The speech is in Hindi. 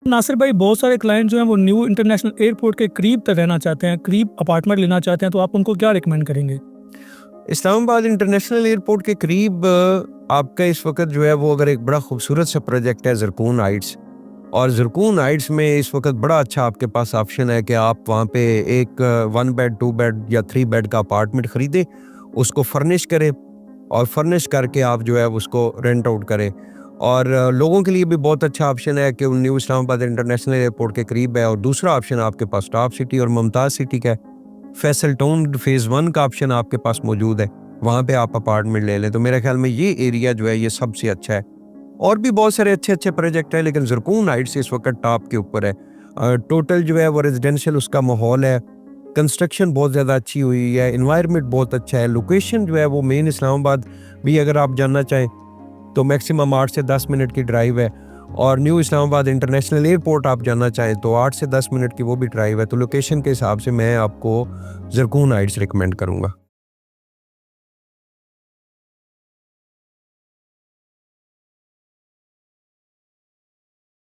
नासिर भाई, बहुत सारे क्लाइंट जो हैं वो न्यू इंटरनेशनल एयरपोर्ट के करीब तक रहना चाहते हैं, करीब अपार्टमेंट लेना चाहते हैं, तो आप उनको क्या रिकमेंड करेंगे? इस्लामाबाद इंटरनेशनल एयरपोर्ट के करीब आपका इस वक्त जो है वो अगर एक बड़ा खूबसूरत सा प्रोजेक्ट है ज़रकून हाइट्स, और ज़रकून हाइट्स में इस वक्त बड़ा अच्छा आपके पास ऑप्शन है कि आप वहाँ पे एक 1 बेड 2 बेड या 3 बेड का अपार्टमेंट ख़रीदें, उसको फर्निश करें और फर्निश करके आप जो है उसको रेंट आउट करें। और लोगों के लिए भी बहुत अच्छा ऑप्शन है कि न्यू इस्लामाबाद इंटरनेशनल एयरपोर्ट के करीब है। और दूसरा ऑप्शन आपके पास टॉप सिटी और मुमताज़ सिटी का है। फैसल टाउन फेज़ 1 का ऑप्शन आपके पास मौजूद है, वहाँ पे आप अपार्टमेंट ले लें। तो मेरे ख्याल में ये एरिया जो है ये सबसे अच्छा है। और भी बहुत सारे अच्छे अच्छे प्रोजेक्ट हैं, लेकिन ज़रकून हाइट्स इस वक्त टॉप के ऊपर है। टोटल जो है वो रेजिडेंशियल उसका माहौल है, कंस्ट्रक्शन बहुत ज़्यादा अच्छी हुई है, इन्वायरमेंट बहुत अच्छा है, लोकेशन जो है वो मेन इस्लामाबाद भी अगर आप जानना चाहें तो मैक्सिमम 8 से 10 मिनट की ड्राइव है। और न्यू इस्लामाबाद इंटरनेशनल एयरपोर्ट आप जानना चाहें तो 8 से 10 मिनट की वो भी ड्राइव है। तो लोकेशन के हिसाब से मैं आपको ज़रकून हाइट्स रिकमेंड करूँगा।